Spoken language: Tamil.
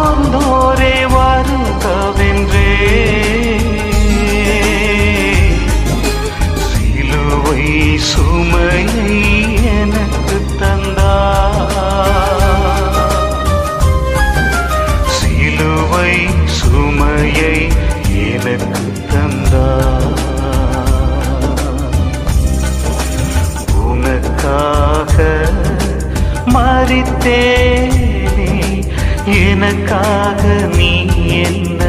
சார்ந்தோரே வருகவென்றே சிலுவை சுமையை எனக்கு தந்தார். சிலுவை சுமையை எனக்கு தந்தார். உனக்காக மரித்தேனே, எனக்காக நீ என்ன